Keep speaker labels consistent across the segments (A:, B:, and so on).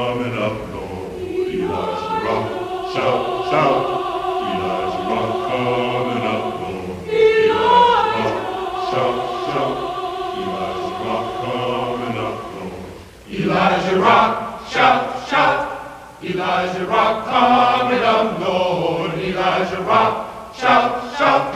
A: coming up, Lord. Elijah Rock, shout, shout. Elijah Rock coming up, Lord. Elijah Rock, shout, shout. Elijah Rock coming up, Lord. Elijah Rock, shout, shout. Elijah Rock coming up, Lord. Elijah Rock, shout, shout.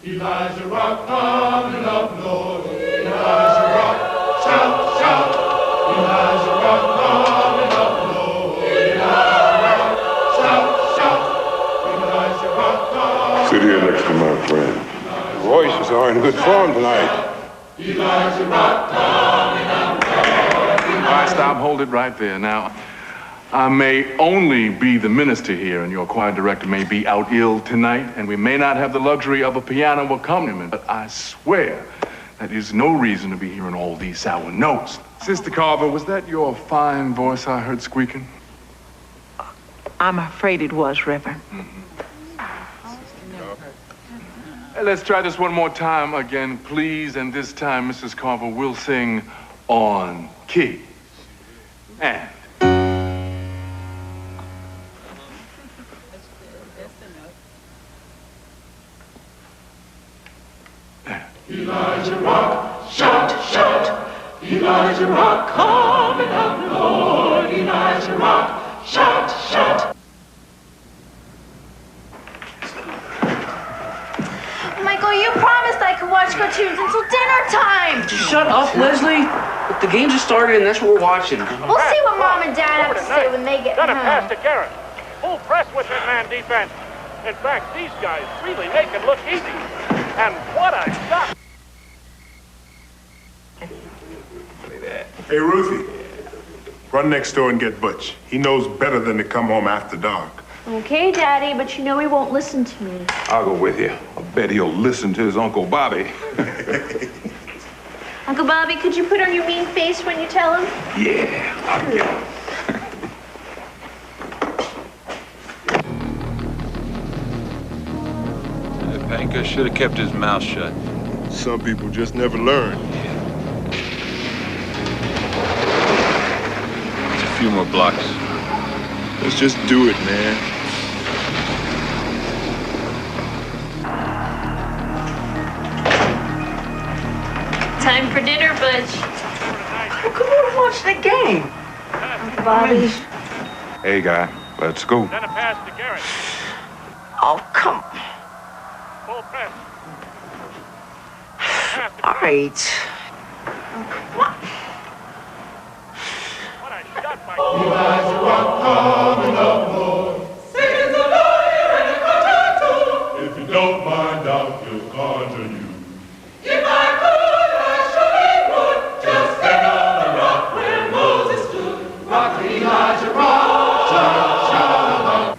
A: Elijah Rock coming up, Lord. Elijah Rock, shout, shout. Elijah Rock coming up, Lord. Elijah Rock, shout, shout. Elijah Rock coming.
B: Sit here next to my friend. The voices are in good form tonight.
A: Elijah Rock coming up, Lord.
C: All right, stop, hold it right there. Now, I may only be the minister here, and your choir director may be out ill tonight, and we may not have the luxury of a piano accompaniment, but I swear that is no reason to be hearing all these sour notes. Sister Carver, was that your fine voice I heard squeaking?
D: I'm afraid it was, Reverend.
C: Hey, let's try this one more time again, please, and this time, Mrs. Carver, we'll sing on key. And...
A: Elijah Rock, shout, shout. Elijah Rock coming up, Lord. Elijah Rock, shout, shout.
E: Michael, you promised I could watch cartoons until dinner time.
F: Shut up, Leslie. The game just started and that's what we're watching.
E: We'll see what Mom and Dad have to say when they get home.
G: Got a pass to Garrett. Full press with that man defense. In fact, these guys really make it look easy. And what a shot.
B: Hey, Ruthie, run next door and get Butch. He knows better than to come home after dark.
E: Okay, Daddy, but you know he won't listen to me.
H: I'll go with you. I bet he'll listen to his Uncle Bobby.
E: Uncle Bobby, could you put on your mean face when you tell him?
H: Yeah, I'll get him.
I: Panka should have kept his mouth shut.
B: Some people just never learn.
I: It's a few more blocks.
B: Let's just do it, man.
E: Time for dinner, Butch.
D: Well, come on and watch the game.
E: Uncle Bobby.
H: Hey, guy, let's go.
G: Then a pass to Garrett.
D: Oh, come.
G: Full press.
D: All right.
G: What a shot by
A: Elijah Rock coming up, Lord. Sing the lawyer and the concerto. If you don't mind, I'll conjure you. If I could, I surely would. Just stand on the rock where Moses stood. Rock Elijah Rock. Shout, shout.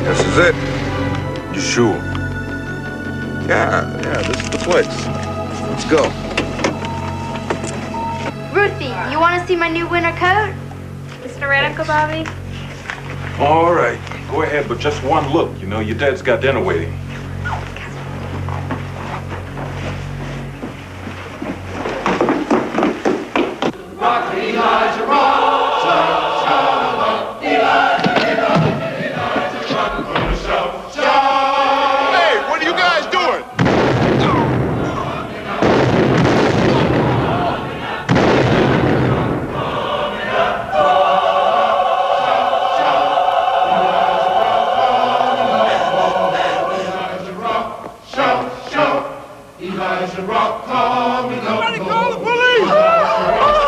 H: This is it. You sure? Yeah, this is the place. Let's go.
E: Ruthie, you want to see my new winter coat? Is it all right, Uncle Bobby?
H: All right, go ahead, but just one look. You know, your dad's got dinner waiting.
A: Rock Elijah Rock. Shout, shout, Elijah, Elijah Rock. Gonna shout, shout.
B: Hey, what are you guys doing?
A: Elijah Rock coming up.
B: Somebody call the police!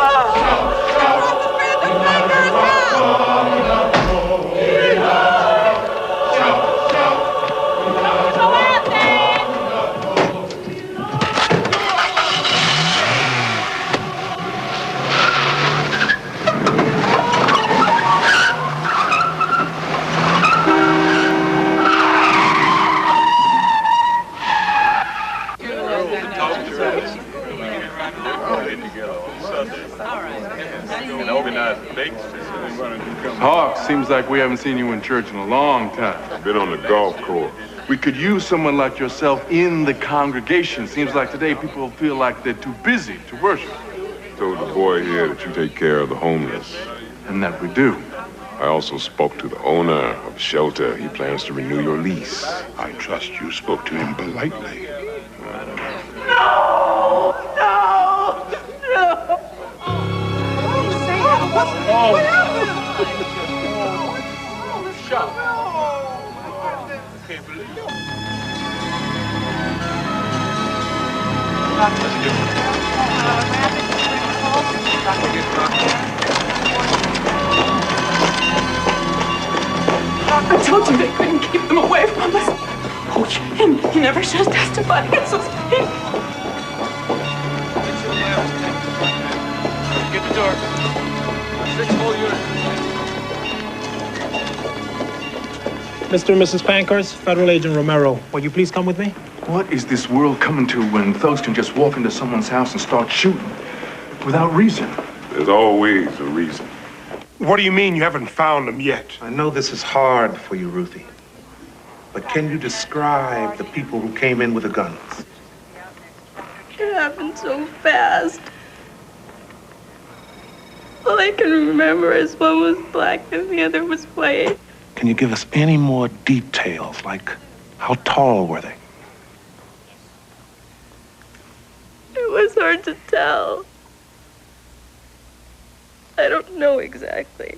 C: An organized bake Hawk, seems like we haven't seen you in church in a long time.
B: Been on the golf course.
C: We could use someone like yourself in the congregation. Seems like today people feel like they're too busy to worship.
B: Told the boy here that you take care of the homeless.
C: And that we do.
B: I also spoke to the owner of the shelter. He plans to renew your lease.
J: I trust you spoke to him politely.
D: No! No! No!
C: Oh! Shut up. Can't believe it.
F: I told you they couldn't keep them away from us. Oh, he never should have testified against those pigs.
I: Get the door. 6 full units.
K: Mr. and Mrs. Pankhurst, Federal Agent Romero, will you please come with me?
C: What is this world coming to when thugs can just walk into someone's house and start shooting without reason?
B: There's always a reason. What do you mean you haven't found them yet?
J: I know this is hard for you, Ruthie. But can you describe the people who came in with the guns?
L: It happened so fast. All I can remember is one was black and the other was white.
J: Can you give us any more details, like how tall were they?
L: It was hard to tell. I don't know exactly.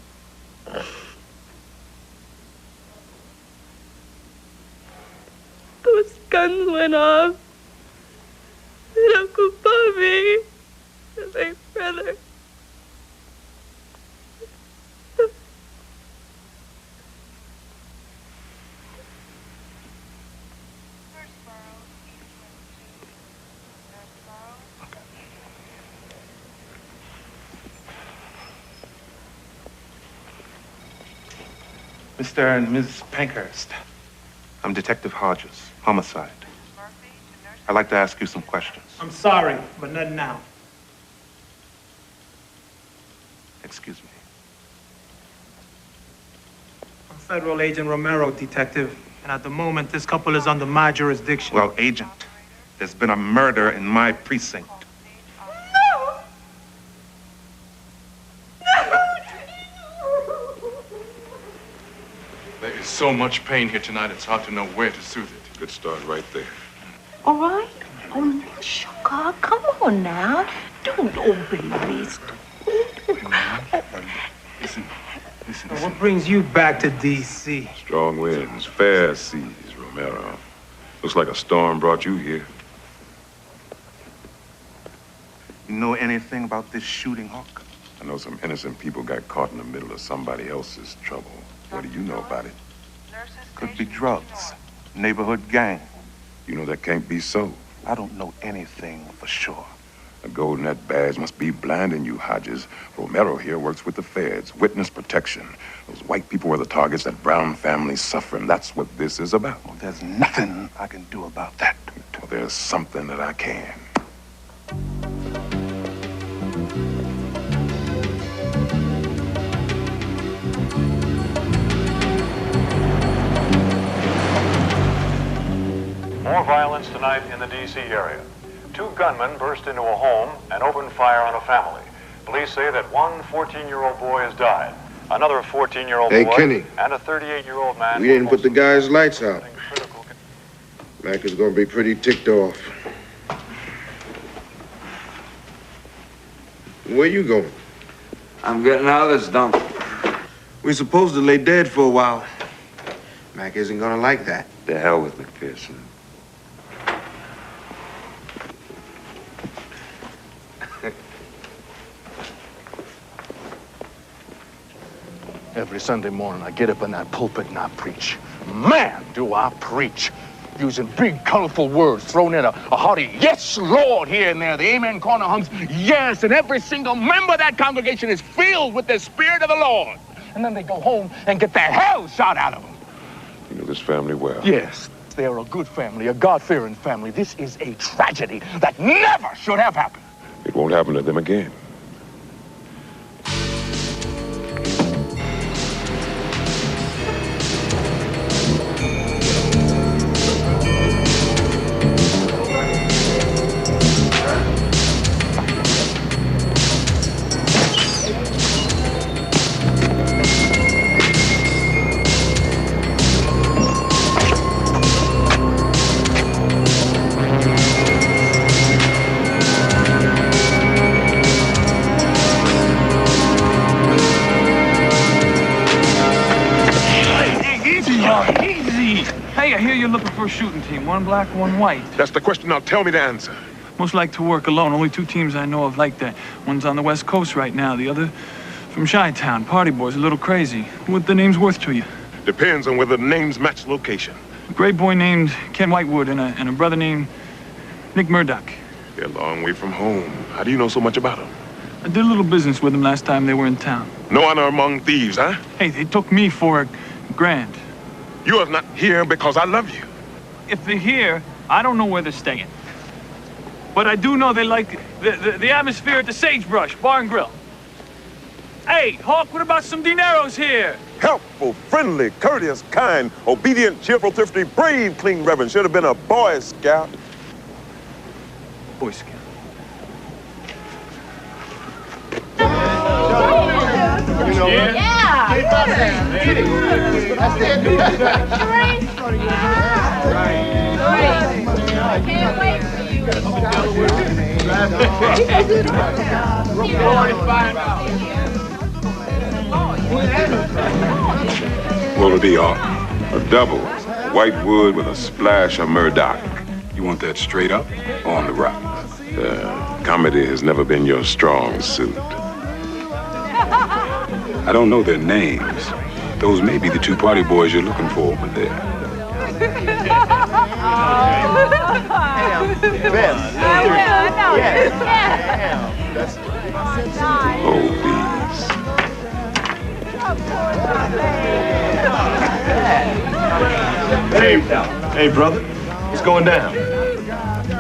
L: Those guns went off. And Uncle Bobby and my brother.
J: Mr. and Ms. Pankhurst, I'm Detective Hodges, homicide. I'd like to ask you some questions.
K: I'm sorry, but not now.
J: Excuse me.
K: I'm Federal Agent Romero, Detective, and at the moment, this couple is under my jurisdiction.
J: Well, Agent, there's been a murder in my precinct.
C: There is so much pain here tonight, it's hard to know where to soothe it.
B: Good start right there.
D: All right? Oh, no, sugar. Come on now. Don't overly
K: Listen. What brings you back to D.C.?
B: Strong winds, fair seas, Romero. Looks like a storm brought you here.
J: You know anything about this shooting, Hawk?
B: I know some innocent people got caught in the middle of somebody else's trouble. What do you know about it?
J: Could be drugs, neighborhood gang.
B: You know that can't be so.
J: I don't know anything for sure.
B: A gold net badge must be blinding you, Hodges. Romero here works with the feds, witness protection. Those white people were the targets, that brown family's suffering. That's what this is about.
J: Well, there's nothing I can do about that.
B: Well, there's something that I can.
G: More violence tonight in the D.C. area. 2 gunmen burst into a home and opened fire on a family. Police say that one 14-year-old boy has died. Another 14-year-old boy
M: Kenny,
G: and a 38-year-old man.
M: we didn't put the guy's lights out. Mac is gonna be pretty ticked off. Where you going?
H: I'm getting out of this dump.
M: We're supposed to lay dead for a while. Mac isn't gonna like that.
H: The hell with McPherson.
C: Every Sunday morning, I get up in that pulpit and I preach. Man, do I preach. Using big, colorful words, thrown in a hearty, yes, Lord, here and there. The amen corner hums, yes, and every single member of that congregation is filled with the Spirit of the Lord. And then they go home and get the hell shot out of them.
B: You know this family well?
C: Yes, they are a good family, a God-fearing family. This is a tragedy that never should have happened.
B: It won't happen to them again.
I: looking for a shooting team. One black, one white.
B: That's the question. Now tell me the answer.
I: Most like to work alone. Only 2 teams I know of like that. One's on the West Coast right now. The other from Chi-Town. Party boys, a little crazy. What the name's worth to you?
B: Depends on whether the names match location.
I: A great boy named Ken Whitewood and a brother named Nick Murdoch.
B: They're a long way from home. How do you know so much about them?
I: I did a little business with them last time they were in town.
B: No honor among thieves, huh?
I: Hey, they took me for $1,000.
B: You are not here because I love you.
I: If they're here, I don't know where they're staying. But I do know they like the atmosphere at the Sagebrush Bar and Grill. Hey, Hawk, what about some dineros here?
H: Helpful, friendly, courteous, kind, obedient, cheerful, thrifty, brave, clean, reverend. Should have been a Boy Scout.
I: Boy Scout.
D: Can't wait for you.
B: What'll it be, Hawk? A double. Whitewood with a splash of Murdoch.
N: You want that straight up or on the rocks?
B: Comedy has never been your strong suit.
N: I don't know their names. Those may be the 2 party boys you're looking for over there.
O: Hey, brother. What's going down?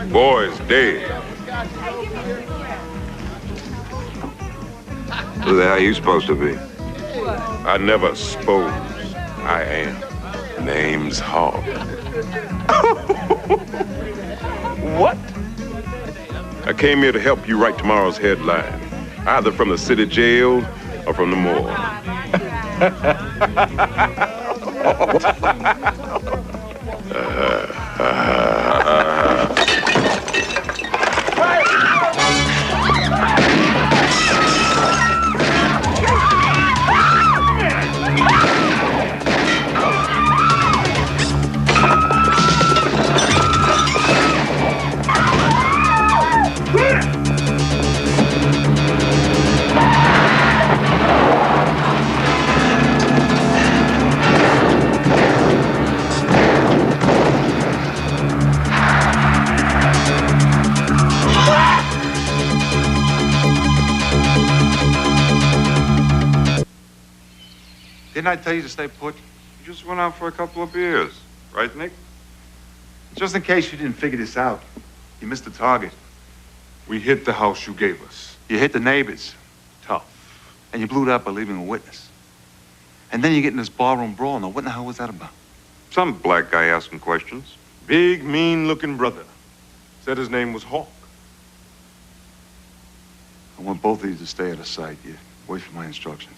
B: Boy's dead.
H: Who the hell are you supposed to be?
B: I never suppose. I am. Name's Hawk.
H: What?
B: I came here to help you write tomorrow's headline, either from the city jail or from the morgue.
H: Didn't I tell you to stay put? You just went out for a couple of beers. Right, Nick?
J: Just in case you didn't figure this out, you missed the target.
H: We hit the house you gave us.
J: You hit the neighbors. Tough. And you blew it up by leaving a witness. And then you get in this barroom brawl. Now, what in the hell was that about?
H: Some black guy asking questions. Big, mean-looking brother. Said his name was Hawk.
J: I want both of you to stay out of sight. You wait for my instructions.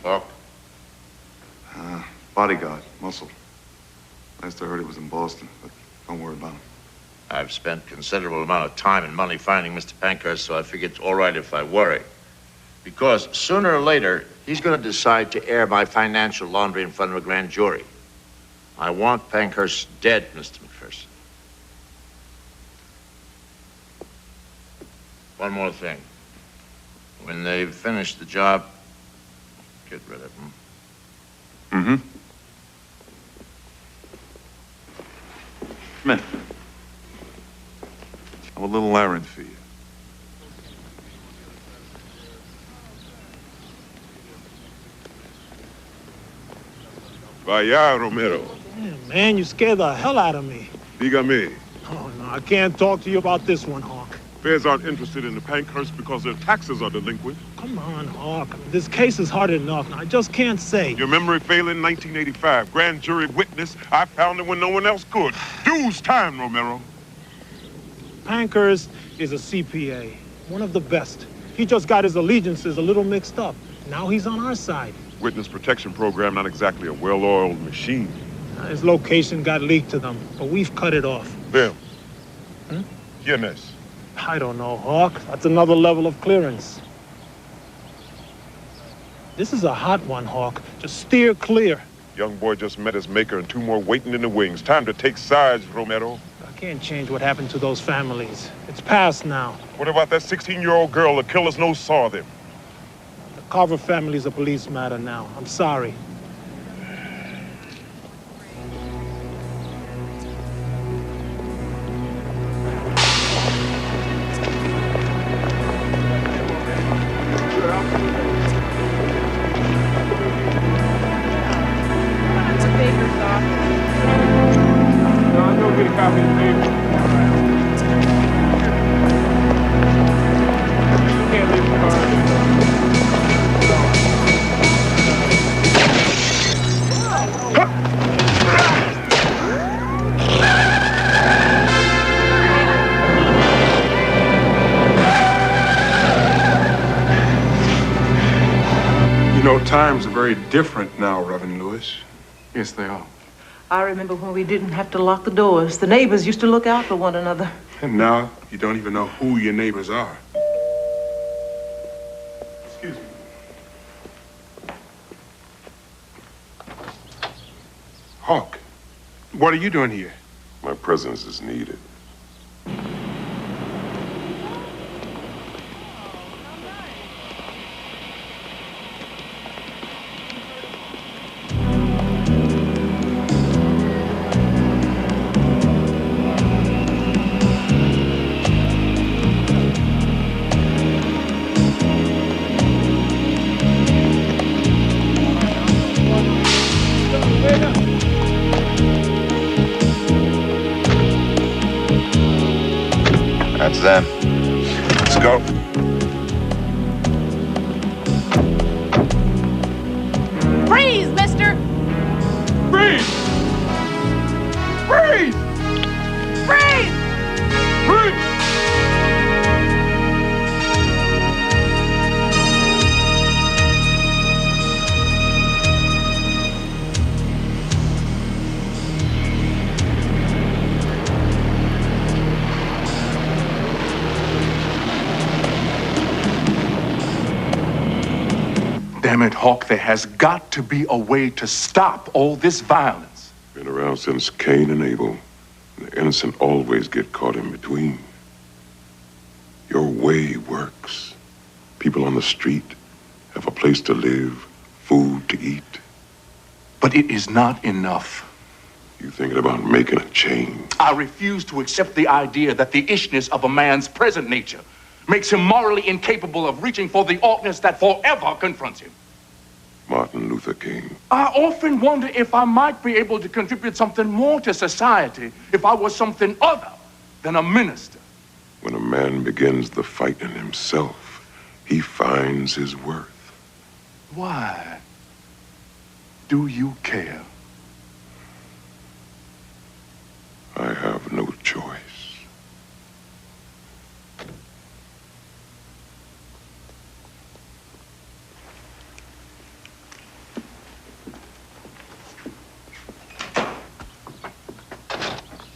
P: Hawk?
J: Bodyguard, Muscle. Last I heard it was in Boston, but don't worry about him.
P: I've spent considerable amount of time and money finding Mr. Pankhurst, so I figure it's all right if I worry. Because sooner or later, he's going to decide to air my financial laundry in front of a grand jury. I want Pankhurst dead, Mr. McPherson. One more thing. When they've finished the job, get rid of him.
J: Mm-hmm. Come in. I have a little errand for you.
B: Vaya, Romero.
K: Damn, man, you scared the hell out of me.
B: Dígame.
K: Oh, no, I can't talk to you about this one, Hawk.
B: Feds aren't interested in the Pankhurst because their taxes are delinquent.
K: Come on, Hawk. This case is hard enough. I just can't say.
B: Your memory failing 1985. Grand jury witness. I found it when no one else could. Dues time, Romero.
K: Pankhurst is a CPA. One of the best. He just got his allegiances a little mixed up. Now he's on our side.
B: Witness protection program not exactly a well-oiled machine.
K: His location got leaked to them, but we've cut it off.
B: Them.
K: Hmm?
B: Goodness.
K: I don't know, Hawk. That's another level of clearance. This is a hot one, Hawk. Just steer clear.
B: Young boy just met his maker and 2 more waiting in the wings. Time to take sides, Romero.
K: I can't change what happened to those families. It's past now.
B: What about that 16-year-old girl the killers no saw them?
K: The Carver family's a police matter now. I'm sorry.
O: Times are very different now, Reverend Lewis.
C: Yes, they are.
Q: I remember when we didn't have to lock the doors. The neighbors used to look out for one another.
O: And now you don't even know who your neighbors are. Excuse me. Hawk, what are you doing here?
B: My presence is needed.
H: That's them. Let's go.
F: Freeze, mister!
C: Freeze! Freeze!
F: Freeze!
C: Freeze! Damn it, Hawk, there has got to be a way to stop all this violence.
B: Been around since Cain and Abel. The innocent always get caught in between. Your way works. People on the street have a place to live, food to eat.
C: But it is not enough.
B: You thinking about making a change?
C: I refuse to accept the idea that the ishness of a man's present nature makes him morally incapable of reaching for the altness that forever confronts him.
B: Martin Luther King.
C: I often wonder if I might be able to contribute something more to society if I was something other than a minister.
B: When a man begins the fight in himself, he finds his worth.
C: Why do you care?
B: I have no choice.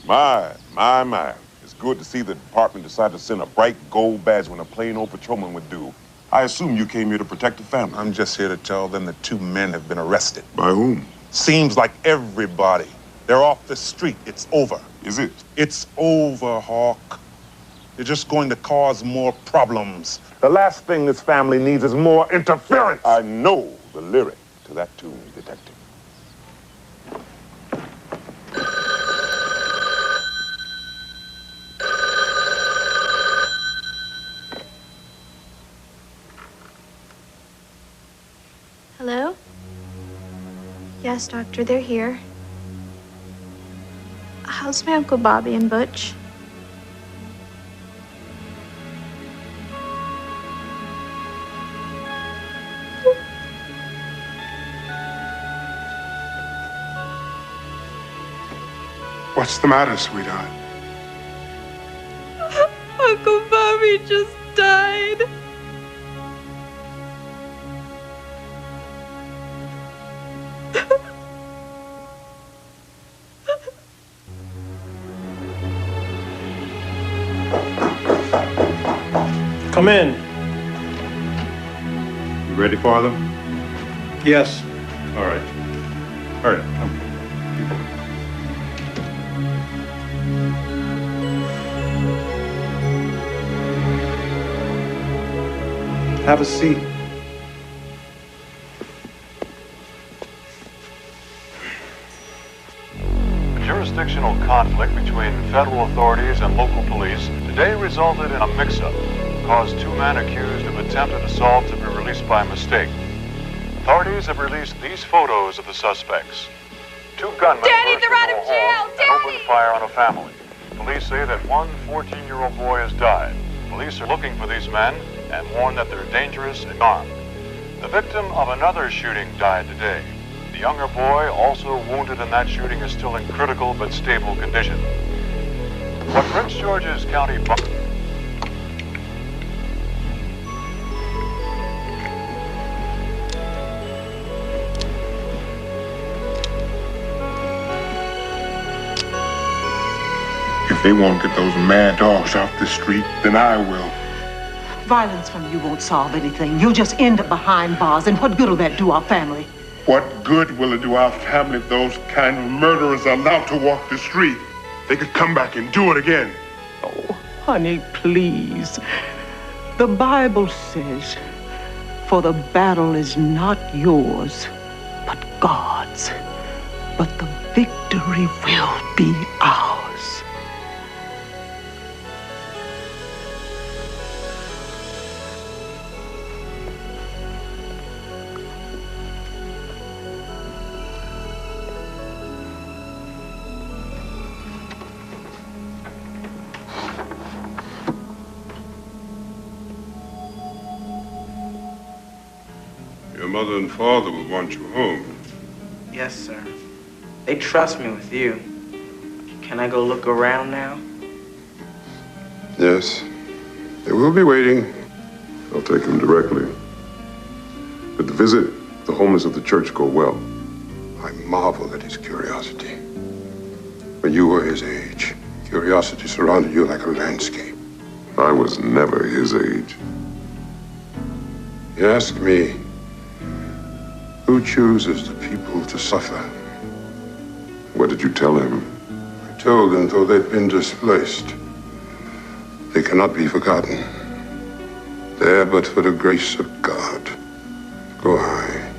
B: My. It's good to see the department decide to send a bright gold badge when a plain old patrolman would do. I assume you came here to protect the family.
M: I'm just here to tell them that 2 men have been arrested.
B: By whom?
M: Seems like everybody. They're off the street. It's over.
B: Is it?
M: It's over, Hawk. They're just going to cause more problems. The last thing this family needs is more interference.
B: I know the lyric to that tune, Detective.
E: Hello? Yes, Doctor, they're here. How's my Uncle Bobby and Butch?
O: What's the matter, sweetheart?
L: Uncle Bobby just died.
K: Come in.
O: You ready, Father?
K: Yes.
O: All right. All right, come.
K: Have a seat.
G: A jurisdictional conflict between federal authorities and local police today resulted in a mix-up, caused two men accused of attempted assault to be released by mistake. Authorities have released these photos of the suspects. Two gunmen
F: Daddy,
G: burst
F: they're out
G: into
F: of
G: a home
F: jail!
G: and opened fire on a family. Police say that one 14-year-old boy has died. Police are looking for these men and warn that they're dangerous and armed. The victim of another shooting died today. The younger boy, also wounded in that shooting, is still in critical but stable condition. What Prince George's County...
O: If they won't get those mad dogs off the street, then I will.
Q: Violence from you won't solve anything. You'll just end up behind bars, and what good will that do our family?
O: What good will it do our family if those kind of murderers are allowed to walk the street? They could come back and do it again.
Q: Oh, honey, please. The Bible says, for the battle is not yours, but God's. But the victory will be ours.
O: Your mother and father will want you home.
R: Yes, sir. They trust me with you. Can I go look around now?
B: Yes, they will be waiting. I'll take him directly. Did the visit, the homeless at the church go well?
S: I marvel at his curiosity. When you were his age, curiosity surrounded you like a landscape.
B: I was never his age.
S: You ask me, who chooses the people to suffer?
B: What did you tell him?
S: I told him, though they've been displaced, they cannot be forgotten. There but for the grace of God. Go I.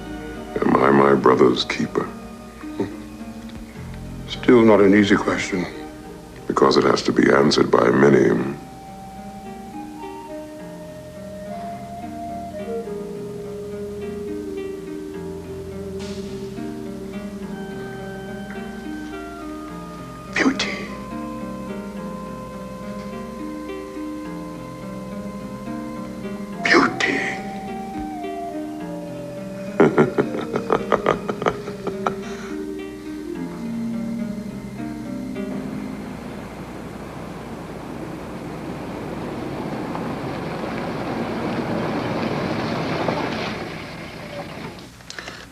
B: Am I my brother's keeper?
S: Still not an easy question.
B: Because it has to be answered by many.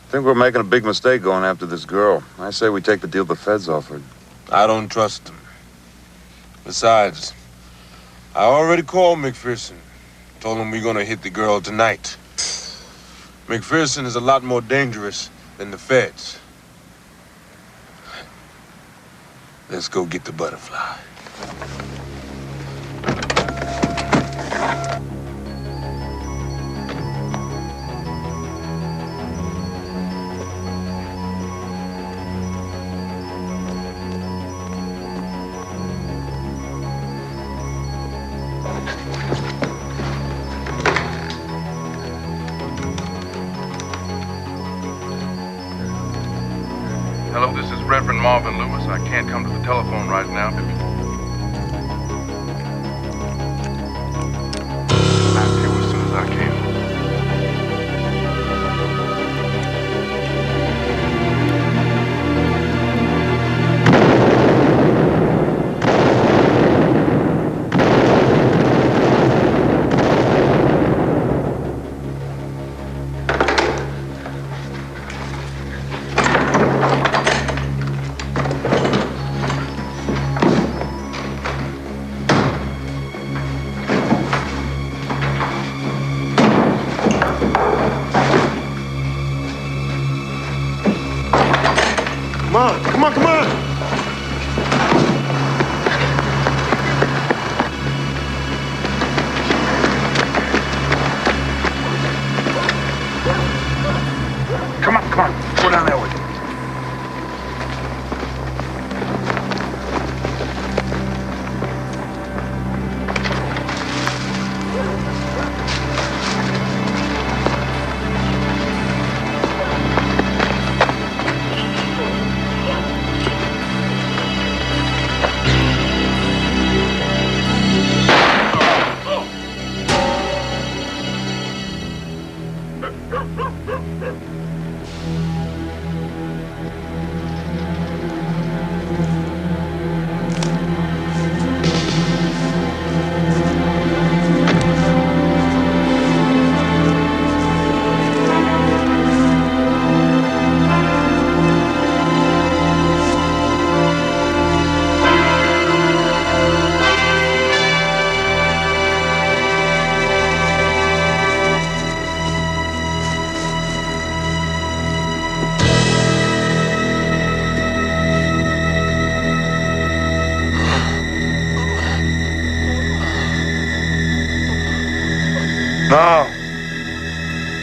J: I think we're making a big mistake going after this girl. I say we take the deal the feds offered.
H: I don't trust them. Besides, I already called McPherson. Told him we're gonna hit the girl tonight. McPherson is a lot more dangerous than the feds. Let's go get the butterfly.
C: Hello, this is Reverend Marvin Lewis. I can't come to the telephone right now. I'll be here as soon as I can.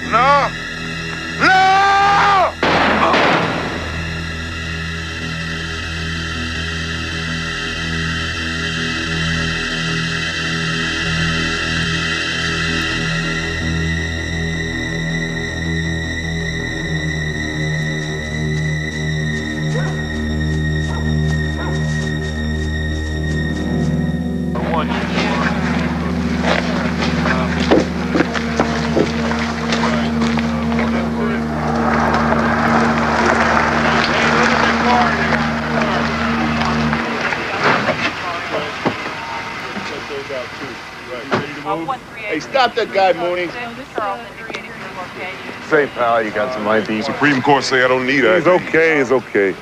H: No! No!
O: Hey, stop that guy, Mooney.
B: Say, pal, you got some ID? Supreme Court say I don't need ID.
M: It's okay, it's okay.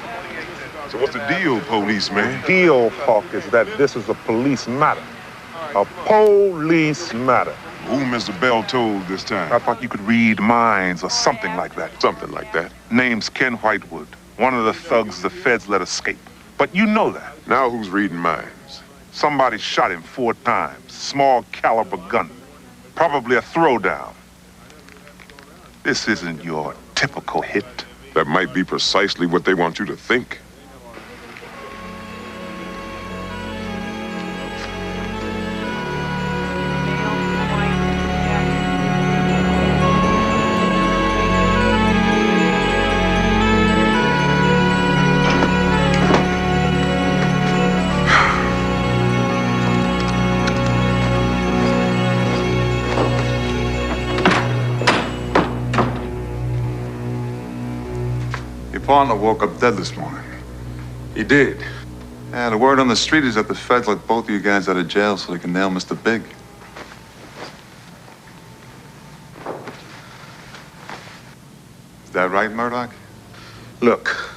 B: So what's the deal, policeman?
M: The deal, Hawk, is that this is a police matter. A police matter.
B: Who Mr. Bell told this time?
M: I thought you could read minds or something like that.
B: Something like that.
M: Name's Ken Whitewood, one of the thugs the feds let escape. But you know that.
B: Now who's reading minds?
M: Somebody shot him 4 times. Small caliber gun. Probably a throwdown. This isn't your typical hit.
B: That might be precisely what they want you to think.
J: Partner woke up dead this morning.
B: He did.
J: Yeah, the word on the street is that the feds let both of you guys out of jail so they can nail Mr. Big. Is that right, Murdoch?
O: Look,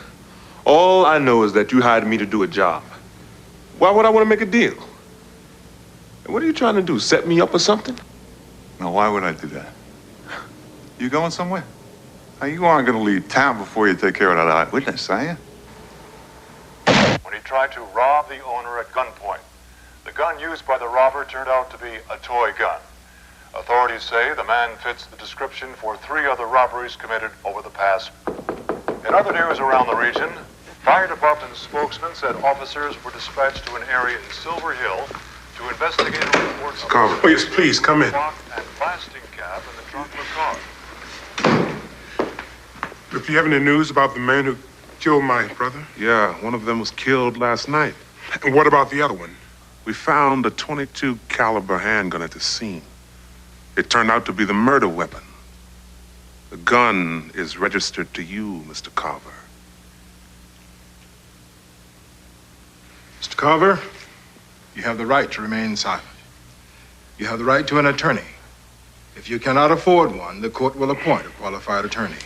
O: all I know is that you hired me to do a job. Why would I want to make a deal? And what are you trying to do, set me up or something?
J: Now, why would I do that? You going somewhere? Now, you aren't going to leave town before you take care of that eyewitness, are you?
G: When he tried to rob the owner at gunpoint, the gun used by the robber turned out to be a toy gun. Authorities say the man fits the description for 3 other robberies committed over the past. In other news around the region, fire department spokesman said officers were dispatched to an area in Silver Hill to investigate a report of
M: Oh, yes, please, come in.
G: rock and blasting cap in the trunk of a car.
O: If you have any news about the man who killed my brother?
M: Yeah, one of them was killed last night.
O: And what about the other one?
M: We found a .22 caliber handgun at the scene. It turned out to be the murder weapon. The gun is registered to you, Mr. Carver.
T: Mr. Carver, you have the right to remain silent. You have the right to an attorney. If you cannot afford one, the court will appoint a qualified attorney.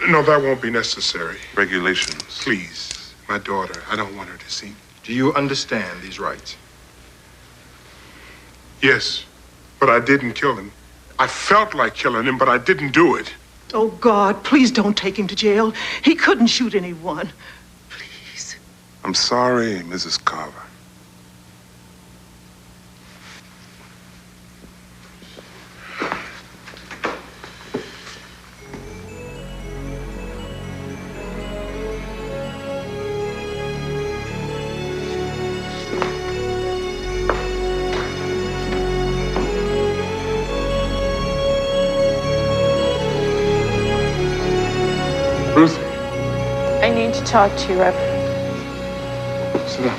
O: No, that won't be necessary.
M: Regulations.
O: Please, my daughter, I don't want her to see.
T: Do you understand these rights?
O: Yes, but I didn't kill him. I felt like killing him, but I didn't do it.
Q: Oh, God, please don't take him to jail. He couldn't shoot anyone.
M: I'm sorry, Mrs. Carver.
C: Ruthie.
L: I need to talk to you, Reverend.
C: Sit down.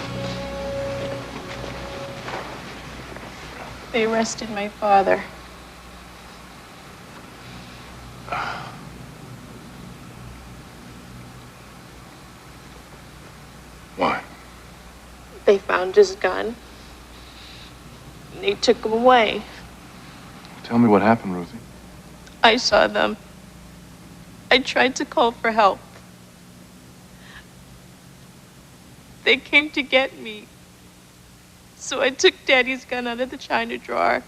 L: They arrested my father.
C: Why?
L: They found his gun. And they took him away.
C: Tell me what happened, Ruthie.
L: I saw them. I tried to call for help. They came to get me. So I took Daddy's gun out of the china drawer.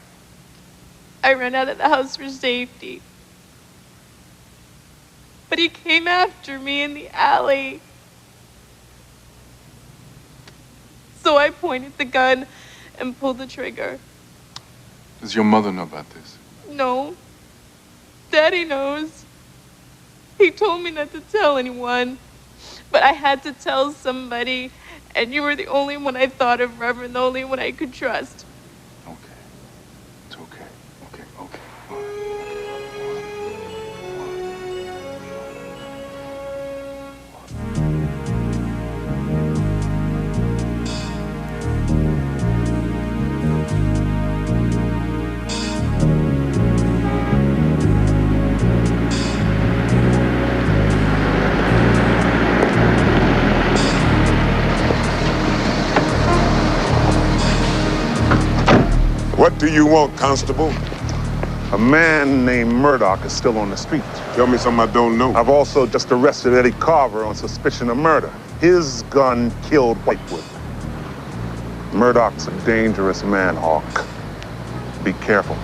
L: I ran out of the house for safety. But he came after me in the alley. So I pointed the gun and pulled the trigger.
C: Does your mother know about this?
L: No. Daddy knows. He told me not to tell anyone. But I had to tell somebody. And you were the only one I thought of, Reverend, the only one I could trust.
J: Okay. It's okay. Okay, okay.
B: What do you want, Constable?
M: A man named Murdoch is still on the street.
B: Tell me something I don't know.
M: I've also just arrested Eddie Carver on suspicion of murder. His gun killed Whitewood. Murdoch's a dangerous man, Hawk. Be careful.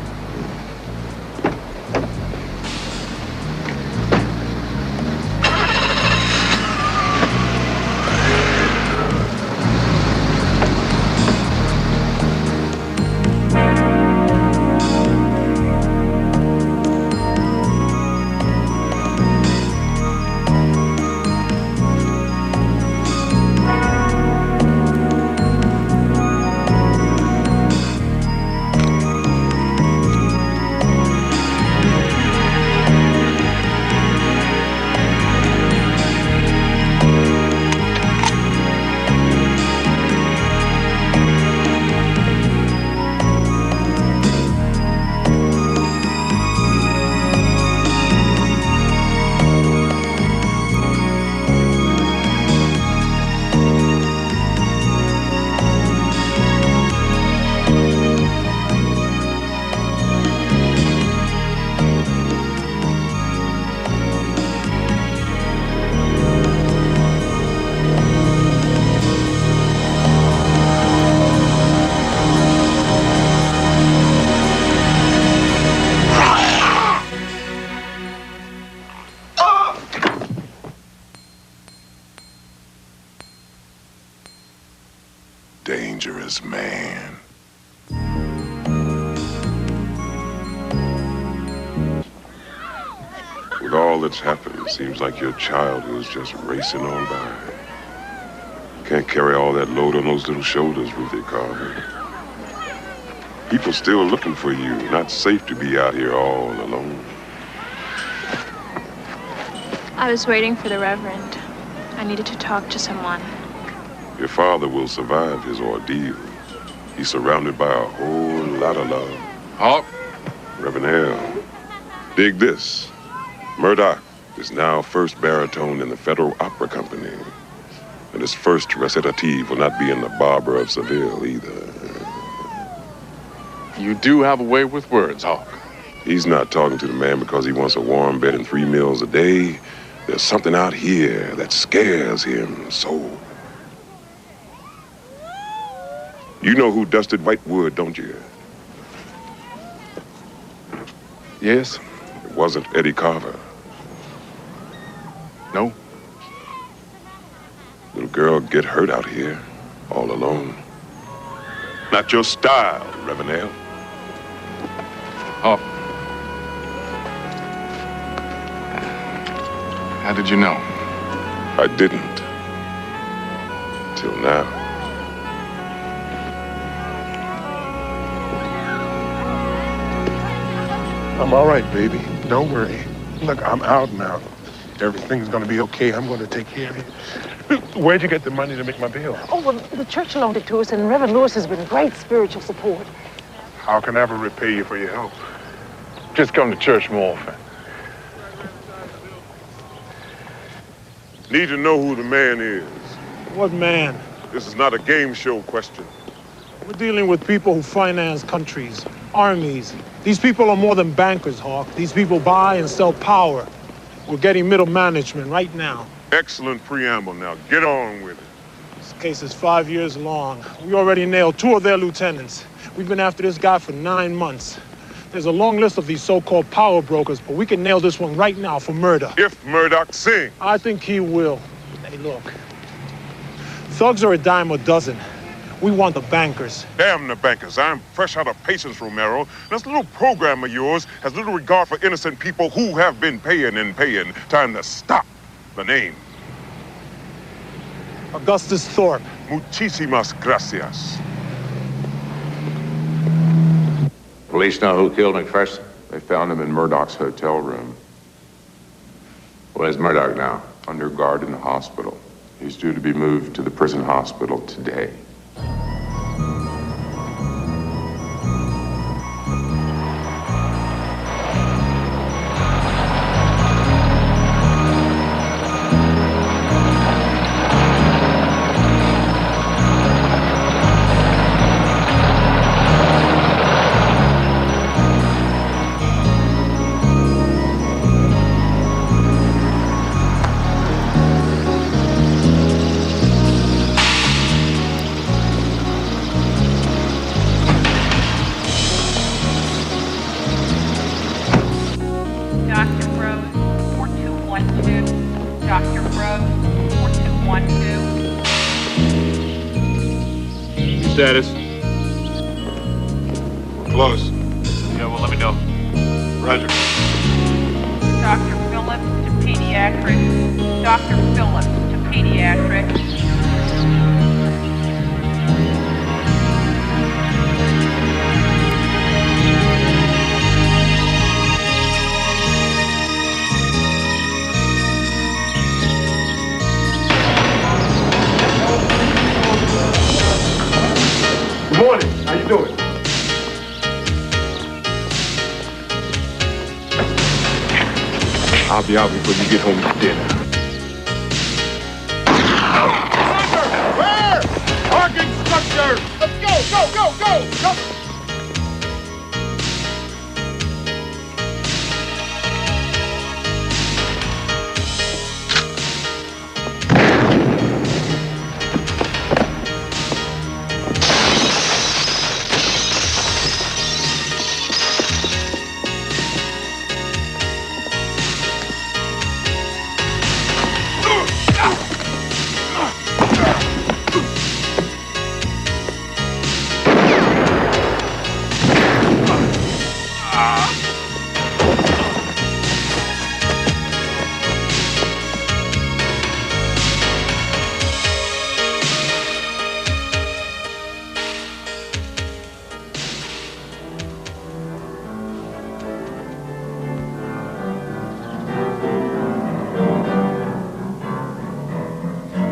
B: Dangerous man. With all that's happened, it seems like your childhood's just racing on by. Can't carry all that load on those little shoulders, Ruthie Carver. People still looking for you. Not safe to be out here all alone.
E: I was waiting for the Reverend. I needed to talk to someone.
B: Your father will survive his ordeal. He's surrounded by a whole lot of love.
C: Hawk.
B: Reverend Hale, dig this. Murdoch is now first baritone in the Federal Opera Company. And his first recitative will not be in the Barber of Seville either.
C: You do have a way with words, Hawk.
B: He's not talking to the man because he wants a warm bed and 3 meals a day. There's something out here that scares him so. You know who dusted Whitewood, don't you?
C: Yes?
B: It wasn't Eddie Carver.
C: No.
B: Little girl get hurt out here, all alone. Not your style, Reverend Hale.
C: Oh. How did you know?
B: I didn't. Till now.
M: I'm all right, baby. Don't worry. Look, I'm out now. Everything's gonna be okay. I'm gonna take care of you. Where'd you get the money to make my bill?
Q: Oh, well, the church loaned it to us, and Reverend Lewis has been great spiritual support.
M: How can I ever repay you for your help?
C: Just come to church more often.
B: Need to know who the man is.
K: What man?
B: This is not a game show question.
K: We're dealing with people who finance countries, armies. These people are more than bankers, Hawk. These people buy and sell power. We're getting middle management right now.
B: Excellent preamble. Now get on with it.
K: This case is 5 years long. We already nailed 2 of their lieutenants. We've been after this guy for 9 months. There's a long list of these so-called power brokers, but we can nail this one right now for murder.
B: If Murdoch sings.
K: I think he will. Hey, look. Thugs are a dime a dozen. We want the bankers.
B: Damn the bankers. I'm fresh out of Patience, Romero. This little program of yours has little regard for innocent people who have been paying and paying. Time to stop. The name.
K: Augustus Thorpe.
B: Muchísimas gracias.
P: Police know who killed McPherson?
U: They found him in Murdoch's hotel room.
P: Where's Murdoch now?
U: Under guard in the hospital. He's due to be moved to the prison hospital today.
C: Status?
B: Close.
C: Yeah, well, let me know.
B: Roger.
V: Dr. Phillips to pediatrics. Dr. Phillips to pediatrics.
B: Good morning. How you doing? I'll be out before you get home to dinner.
A: Where? Parking structure! Let's go!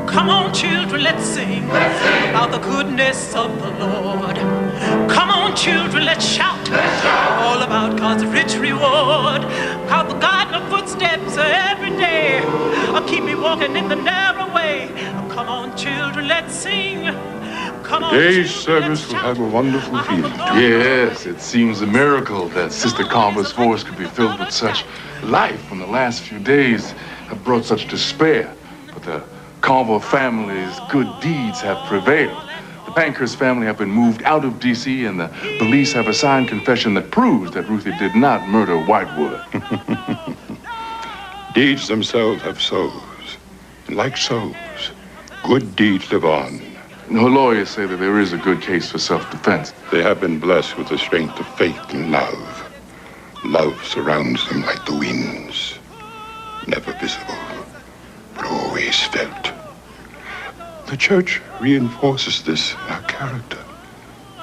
W: Come on, children, let's sing about the goodness of the Lord. Come on, children, let's shout all about God's rich reward. How the guiding of footsteps every day keep me walking in the narrow way. Come on, children, let's sing. Come on,
U: Today's
W: children,
U: service will have a wonderful feeling.
C: Yes, it seems a miracle that Sister Carver's voice could be filled with such life when the last few days have brought such despair. But the Carver family's good deeds have prevailed. The Pankhurst family have been moved out of D.C., and the police have a signed confession that proves that Ruthie did not murder Whitewood.
S: Deeds themselves have souls. And like souls, good deeds live on.
C: Her lawyers say that there is a good case for self-defense.
S: They have been blessed with the strength of faith and love. Love surrounds them like the winds, never visible, but always felt. The church reinforces this in our character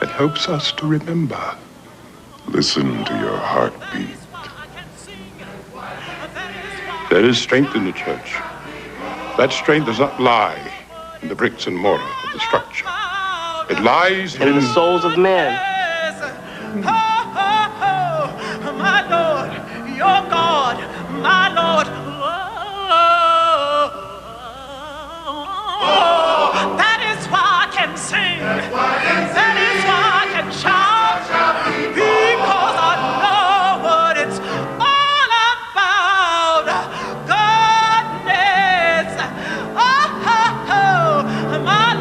S: and helps us to remember.
B: Listen to your heartbeat.
S: There is strength in the church. That strength does not lie in the bricks and mortar of the structure. It lies
R: in the souls of men.
W: My Lord, your God, my Lord. That is why I can sing. That is why I can shout. Because I know what it's all about. Goodness. My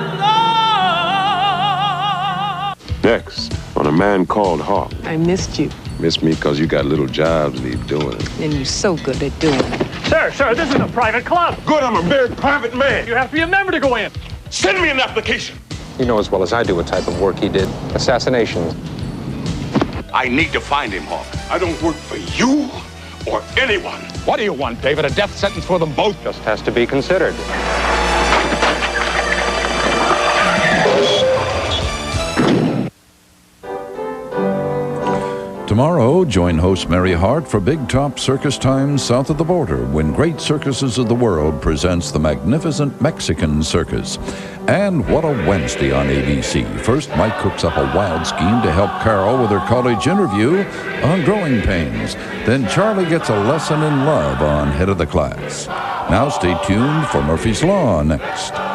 W: Lord.
B: Next, on A Man Called Hawk.
X: I missed you.
B: Miss me because you got little jobs need doing.
X: And you're so good at doing it.
I: Sir, this is a private club.
B: Good, I'm a very private man.
I: You have to be a member to go in.
B: Send me an application.
D: You know as well as I do what type of work he did. Assassination.
S: I need to find him, Hawk. I don't work for you or anyone.
D: What do you want, David? A death sentence for them both? Just has to be considered.
F: Tomorrow, join host Mary Hart for Big Top Circus Time south of the border when Great Circuses of the World presents the magnificent Mexican Circus. And what a Wednesday on ABC. First, Mike cooks up a wild scheme to help Carol with her college interview on growing pains. Then Charlie gets a lesson in love on Head of the Class. Now stay tuned for Murphy's Law next.